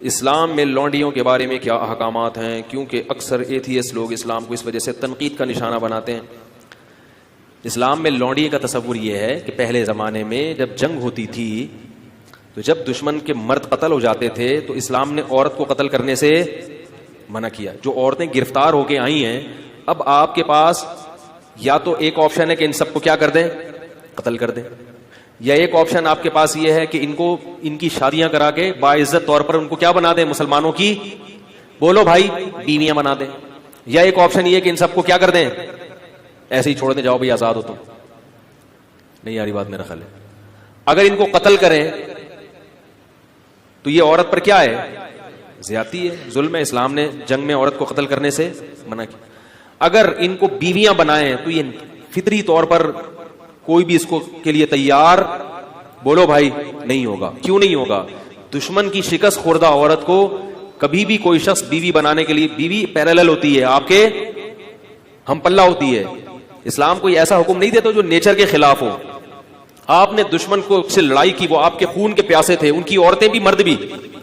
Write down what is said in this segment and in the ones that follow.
اسلام میں لونڈیوں کے بارے میں کیا احکامات ہیں؟ کیونکہ اکثر ایتھیسٹ لوگ اسلام کو اس وجہ سے تنقید کا نشانہ بناتے ہیں۔ اسلام میں لونڈی کا تصور یہ ہے کہ پہلے زمانے میں جب جنگ ہوتی تھی تو جب دشمن کے مرد قتل ہو جاتے تھے تو اسلام نے عورت کو قتل کرنے سے منع کیا۔ جو عورتیں گرفتار ہو کے آئی ہیں، اب آپ کے پاس یا تو ایک آپشن ہے کہ ان سب کو کیا کر دیں، قتل کر دیں، یا ایک آپشن آپ کے پاس یہ ہے کہ ان کی شادیاں کرا کے باعزت طور پر ان کو کیا بنا دیں، مسلمانوں کی بولو بھائی بیویاں بنا دیں، یا ایک آپشن یہ کہ ان سب کو کیا کر دیں، ایسے ہی چھوڑ دیں، جاؤ بھائی آزاد ہو تم۔ نہیں یاری بات میرا خیال ہے اگر ان کو قتل کریں تو یہ عورت پر کیا ہے، زیادتی ہے، ظلم ہے۔ اسلام نے جنگ میں عورت کو قتل کرنے سے منع کیا۔ اگر ان کو بیویاں بنائیں تو یہ فطری طور پر کوئی بھی اس کو کے لیے تیار بولو بھائی نہیں ہوگا۔ کیوں نہیں ہوگا؟ دشمن کی شکست خوردہ عورت کو کبھی بھی کوئی شخص بیوی بنانے کے لیے، بیوی پیرالل ہوتی ہے، آپ کے ہم پلہ ہوتی ہے۔ اسلام کوئی ایسا حکم نہیں دیتا جو نیچر کے خلاف ہو۔ آپ نے دشمن کو سے لڑائی کی، وہ آپ کے خون کے پیاسے تھے، ان کی عورتیں بھی مرد بھی،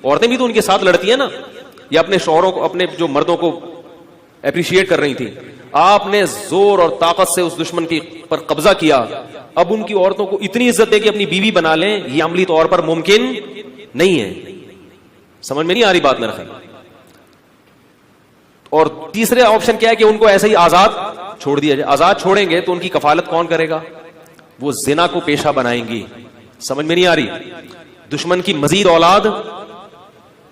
عورتیں بھی تو ان کے ساتھ لڑتی ہیں نا، یا اپنے شوہروں کو، اپنے جو مردوں کو اپریشیٹ کر رہی تھی۔ آپ نے زور اور طاقت سے اس دشمن کی پر قبضہ کیا، اب ان کی عورتوں کو اتنی عزت دے کہ اپنی بیوی بنا لیں، یہ عملی طور پر ممکن نہیں ہے۔ سمجھ میں نہیں آ رہی بات میرا خیال۔ اور تیسرے آپشن کیا ہے کہ ان کو ایسے ہی آزاد چھوڑ دیا جائے۔ آزاد چھوڑیں گے تو ان کی کفالت کون کرے گا؟ وہ زنا کو پیشہ بنائیں گی۔ سمجھ میں نہیں آ رہی؟ دشمن کی مزید اولاد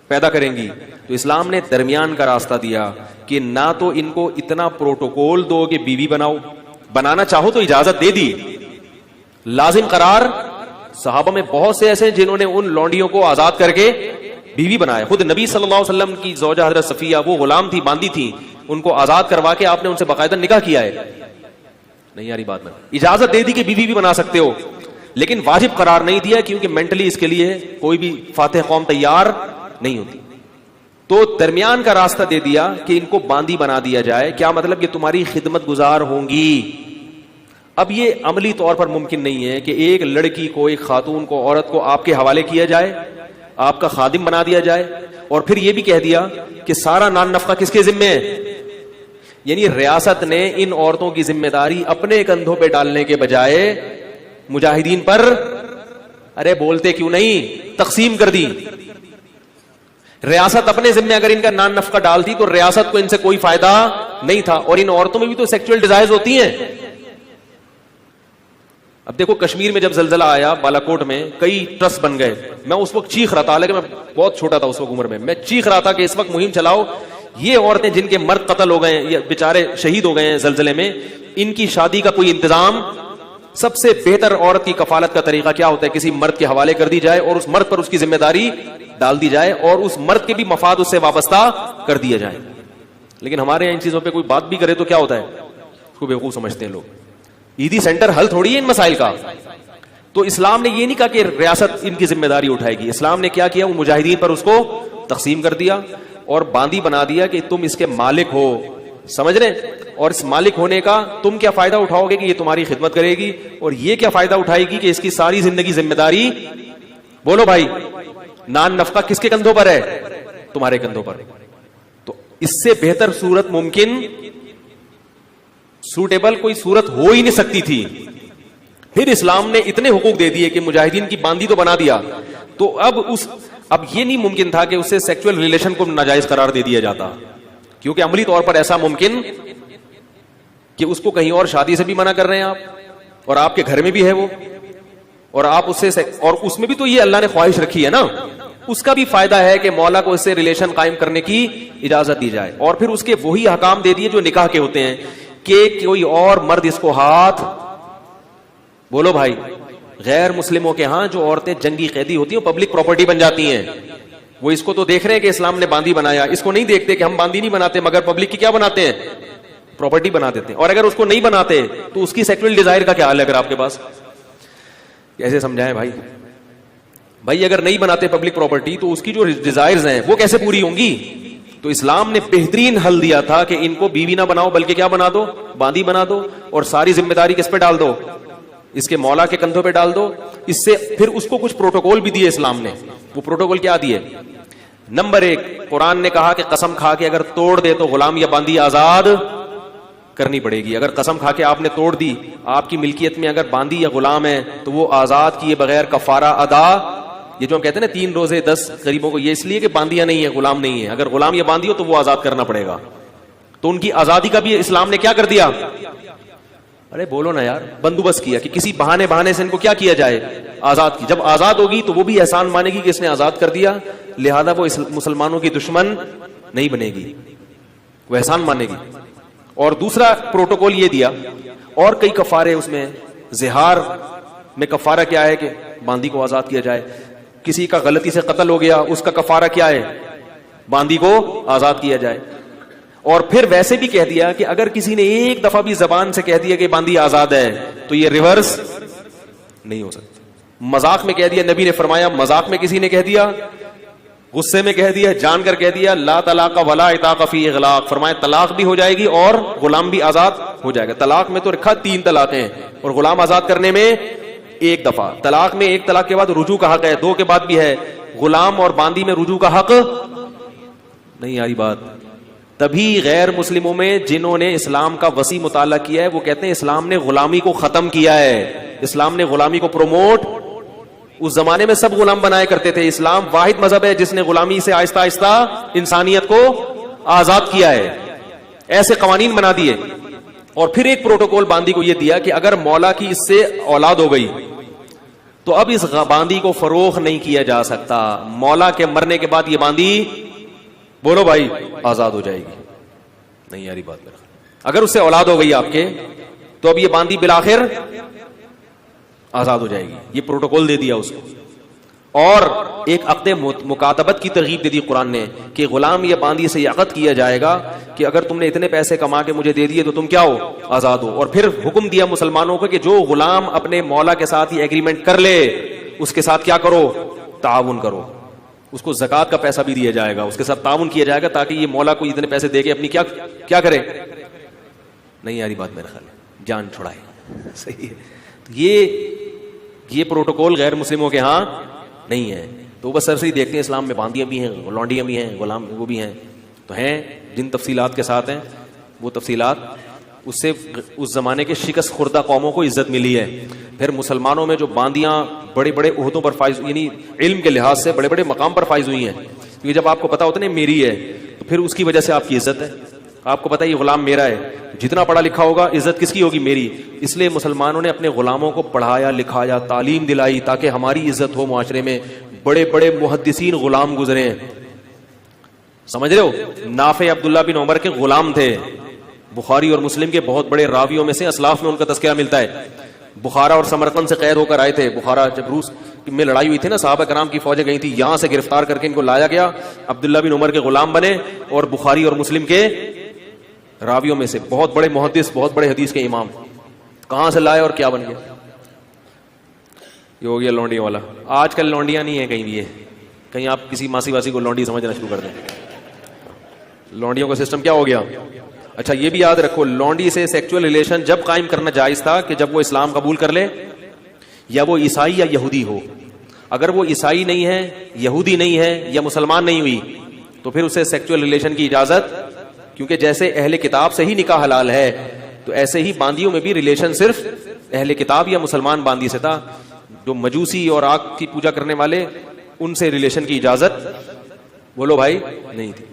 پیدا کریں گی۔ تو اسلام نے درمیان کا راستہ دیا کہ نہ تو ان کو اتنا پروٹوکول دو کہ بیوی بناؤ، بنانا چاہو تو اجازت دے دی، لازم قرار۔ صحابہ میں بہت سے ایسے جنہوں نے ان لونڈیوں کو آزاد کر کے بیوی بنایا۔ خود نبی صلی اللہ علیہ وسلم کی زوجہ حضرت صفیہ، وہ غلام تھی، باندھی تھی، ان کو آزاد کروا کے آپ نے ان سے باقاعدہ نکاح کیا ہے۔ نہیں یاری بات میں اجازت دے دی کہ بیوی بھی بنا سکتے ہو، لیکن واجب قرار نہیں دیا، کیونکہ مینٹلی اس کے لیے کوئی بھی فاتح قوم تیار نہیں ہوتی۔ تو درمیان کا راستہ دے دیا کہ ان کو باندی بنا دیا جائے۔ کیا مطلب؟ کہ تمہاری خدمت گزار ہوں گی۔ اب یہ عملی طور پر ممکن نہیں ہے کہ ایک لڑکی کو، ایک خاتون کو، عورت کو آپ کے حوالے کیا جائے، آپ کا خادم بنا دیا جائے، اور پھر یہ بھی کہہ دیا کہ سارا نان نفقہ کس کے ذمہ ہے۔ یعنی ریاست نے ان عورتوں کی ذمہ داری اپنے کندھوں پہ ڈالنے کے بجائے مجاہدین پر، ارے بولتے کیوں نہیں، تقسیم کر دی۔ ریاست اپنے ذمہ اگر ان کا نان نفقہ ڈالتی تو ریاست کو ان سے کوئی فائدہ نہیں تھا۔ اور ان عورتوں میں بھی تو سیکچوئل ڈیزائرز ہوتی ہیں۔ اب دیکھو کشمیر میں جب زلزلہ آیا بالاکوٹ میں، کئی ٹرسٹ بن گئے۔ میں اس وقت چیخ رہا تھا، حالانکہ میں بہت چھوٹا تھا اس وقت عمر میں چیخ رہا تھا کہ اس وقت مہم چلاؤ، یہ عورتیں جن کے مرد قتل ہو گئے ہیں یا بیچارے شہید ہو گئے ہیں زلزلے میں، ان کی شادی کا کوئی انتظام۔ سب سے بہتر عورت کی کفالت کا طریقہ کیا ہوتا ہے؟ کسی مرد کے حوالے کر دی جائے اور اس مرد پر اس کی ذمہ داری ڈال دی جائے، اور اس مرد کے بھی مفاد اس سے وابستہ کر دیا جائے۔ لیکن ہمارے یہاں ان چیزوں پہ کوئی بات بھی کرے تو کیا ہوتا ہے، اس کو بیوقوف سمجھتے ہیں لوگ۔ عیدی سینٹر حل تھوڑی ہے ان مسائل کا۔ تو اسلام نے یہ نہیں کہا کہ ریاست ان کی ذمہ داری اٹھائے گی۔ اسلام نے کیا کیا؟ وہ مجاہدین پر اس کو تقسیم کر دیا اور باندی بنا دیا کہ تم اس کے مالک ہو، سمجھ رہے؟ اور اس مالک ہونے کا تم کیا فائدہ اٹھاؤ گے کہ یہ تمہاری خدمت کرے گی، اور یہ کیا فائدہ اٹھائے گی کہ اس کی ساری زندگی ذمہ داری بولو بھائی نان نفقہ کس کے کندھوں پر ہے؟ تمہارے کندھوں پر۔ تو اس سے بہتر صورت ممکن سوٹیبل کوئی صورت ہو ہی نہیں سکتی تھی۔ پھر اسلام نے اتنے حقوق دے دیے کہ مجاہدین کی باندی تو بنا دیا، تو اب یہ نہیں ممکن تھا کہ اس سے سیکچوئل ریلیشن کو ناجائز قرار دے دیا جاتا، کیونکہ عملی طور پر ایسا ممکن کہ اس کو کہیں اور شادی سے بھی منع کر رہے ہیں آپ، اور آپ کے گھر میں بھی ہے وہ، اور آپ اس سے، اور اس میں بھی تو یہ اللہ نے خواہش رکھی ہے نا، اس کا بھی فائدہ ہے کہ مولا کو اس سے ریلیشن قائم کرنے کی اجازت دی جائے۔ اور پھر اس کے وہی احکام دے دیے جو نکاح کے ہوتے ہیں کہ کوئی اور مرد اس کو ہاتھ بولو بھائی، غیر مسلموں کے ہاں جو عورتیں جنگی قیدی ہوتی ہیں وہ پبلک پراپرٹی بن جاتی ہیں۔ وہ اس کو تو دیکھ رہے ہیں کہ اسلام نے باندی بنایا، اس کو نہیں دیکھتے کہ ہم باندی نہیں بناتے مگر پبلک کی کیا بناتے ہیں، پراپرٹی بنا دیتے ہیں۔ اور اگر اس کو نہیں بناتے تو اس کی سیکچوئل ڈیزائر کا کیا حال ہے؟ اگر آپ کے پاس کیسے سمجھائیں بھائی اگر نہیں بناتے پبلک پراپرٹی تو اس کی جو ڈیزائرز ہیں وہ کیسے پوری ہوں گی؟ تو اسلام نے بہترین حل دیا تھا کہ ان کو بیوی نہ بناؤ بلکہ کیا بنا دو، باندی بنا دو، اور ساری ذمہ داری کس پہ ڈال دو؟ اس کے مولا کے کندھوں پہ ڈال دو۔ اس سے پھر اس کو کچھ پروٹوکول بھی دیے اسلام نے۔ وہ پروٹوکول کیا دیے؟ نمبر 1 قرآن نے کہا کہ قسم کھا کے اگر توڑ دے تو غلام یا باندی آزاد کرنی پڑے گی. اگر قسم کھا کے آپ نے توڑ دی, آپ کی ملکیت میں اگر باندی یا غلام ہے تو وہ آزاد کیے بغیر کفارہ ادا. یہ جو ہم کہتے ہیں نا 3 روزے 10 غریبوں کو, یہ اس لیے کہ باندیاں نہیں ہے, غلام نہیں ہے. اگر غلام یا باندی ہو تو وہ آزاد کرنا پڑے گا. تو ان کی آزادی کا بھی اسلام نے کیا کر دیا, ارے بولو نا یار, بندوبست کیا کہ کسی بہانے سے ان کو کیا کیا جائے, آزاد کی. جب آزاد ہوگی تو وہ بھی احسان مانے گی کہ اس نے آزاد کر دیا, لہذا وہ مسلمانوں کی دشمن نہیں بنے گی, وہ احسان مانے گی. اور دوسرا پروٹوکول یہ دیا, اور کئی کفارے اس میں. زہار میں کفارہ کیا ہے کہ باندی کو آزاد کیا جائے. کسی کا غلطی سے قتل ہو گیا, اس کا کفارہ کیا ہے, باندی کو آزاد کیا جائے. اور پھر ویسے بھی کہہ دیا کہ اگر کسی نے ایک دفعہ بھی زبان سے کہہ دیا کہ باندی آزاد ہے تو یہ ریورس نہیں ہو سکتا. مذاق میں کہہ دیا, نبی نے فرمایا مذاق میں کسی نے کہہ دیا, غصے میں کہہ دیا, جان کر کہہ دیا, لا طلاق ولا عتاق فی اغلاق, فرمایا طلاق بھی ہو جائے گی اور غلام بھی آزاد ہو جائے گا. طلاق میں تو رکھا 3 طلاقیں ہیں, اور غلام آزاد کرنے میں 1 دفعہ. طلاق میں 1 طلاق کے بعد رجوع کا حق ہے, 2 کے بعد بھی ہے. غلام اور باندی میں رجوع کا حق نہیں. آئی بات. تبھی غیر مسلموں میں جنہوں نے اسلام کا وسیع مطالعہ کیا ہے وہ کہتے ہیں اسلام نے غلامی کو ختم کیا ہے, اسلام نے غلامی کو پروموٹ. اس زمانے میں سب غلام بنایا کرتے تھے, اسلام واحد مذہب ہے جس نے غلامی سے آہستہ آہستہ انسانیت کو آزاد کیا ہے. ایسے قوانین بنا دیے. اور پھر ایک پروٹوکول باندی کو یہ دیا کہ اگر مولا کی اس سے اولاد ہو گئی تو اب اس باندی کو فروخت نہیں کیا جا سکتا. مولا کے مرنے کے بعد یہ باندی, بولو بھائی, آزاد ہو جائے گی. نہیں یاری بات میرا, اگر اس سے اولاد ہو گئی آپ کے تو اب یہ باندی بالآخر آزاد ہو جائے گی. یہ پروٹوکول دے دیا اس کو. اور ایک عقد مکاتبت کی ترغیب دے دی قرآن نے کہ غلام یا باندی سے یہ عقد کیا جائے گا کہ اگر تم نے اتنے پیسے کما کے مجھے دے دیے تو تم کیا ہو, آزاد ہو. اور پھر حکم دیا مسلمانوں کو کہ جو غلام اپنے مولا کے ساتھ یہ ایگریمنٹ کر لے اس کے ساتھ کیا کرو, تعاون کرو. اس کو زکات کا پیسہ بھی دیا جائے گا, اس کے ساتھ تعاون کیا جائے گا تاکہ یہ مولا کو اتنے پیسے دے کے اپنی کیا کرے. نہیں یاری بات میرا خیال ہے, جان چھڑائے. صحیح ہے. یہ پروٹوکول غیر مسلموں کے ہاں نہیں ہے. تو بس سر سے ہی دیکھتے ہیں اسلام میں باندیاں بھی ہیں, لونڈیاں بھی ہیں, غلام وہ بھی ہیں. تو ہیں جن تفصیلات کے ساتھ ہیں وہ تفصیلات, اس سے اس زمانے کے شکست خوردہ قوموں کو عزت ملی ہے. پھر مسلمانوں میں جو باندیاں بڑے بڑے عہدوں پر فائز, یعنی علم کے لحاظ سے بڑے بڑے مقام پر فائز ہوئی ہیں, کیونکہ جب آپ کو پتا ہوتا ہے میری ہے تو پھر اس کی وجہ سے آپ کی عزت ہے. آپ کو پتا ہے یہ غلام میرا ہے, جتنا پڑھا لکھا ہوگا عزت کس کی ہوگی, میری. اس لیے مسلمانوں نے اپنے غلاموں کو پڑھایا لکھایا, تعلیم دلائی تاکہ ہماری عزت ہو معاشرے میں. بڑے بڑے محدثین غلام گزرے ہیں, سمجھ رہے ہو. نافع عبداللہ بن عمر کے غلام تھے. بخاری اور مسلم کے بہت بڑے راویوں میں سے اسلاف میں ان کا تذکرہ ملتا ہے. بخارا اور سمرقند سے قید ہو کر آئے تھے. بخارا جب روس میں لڑائی ہوئی تھی نا, صحابہ کرام کی فوجیں گئی تھی, یہاں سے گرفتار کر کے ان کو لایا گیا. عبداللہ بن عمر کے غلام بنے اور بخاری اور مسلم کے راویوں میں سے بہت بڑے محدث, بہت بڑے حدیث کے امام. کہاں سے لائے اور کیا بن گیا. یہ ہو گیا لونڈیوں والا. آج کل لونڈیاں نہیں ہیں کہیں بھی, کہیں آپ کسی ماسی واسی کو لونڈی سمجھنا شروع کر دیں. لونڈیوں کا سسٹم کیا ہو گیا. اچھا یہ بھی یاد رکھو, لونڈی سے سیکچول ریلیشن جب قائم کرنا جائز تھا کہ جب وہ اسلام قبول کر لے, یا وہ عیسائی یا یہودی ہو. اگر وہ عیسائی نہیں ہے, یہودی نہیں ہے, یا مسلمان نہیں ہوئی تو پھر اسے سیکچول ریلیشن کی اجازت, کیونکہ جیسے اہل کتاب سے ہی نکاح حلال ہے تو ایسے ہی باندیوں میں بھی ریلیشن صرف اہل کتاب یا مسلمان باندی سے تھا. جو مجوسی اور آگ کی پوجا کرنے والے, ان سے ریلیشن کی اجازت بولو بھائی نہیں تھی.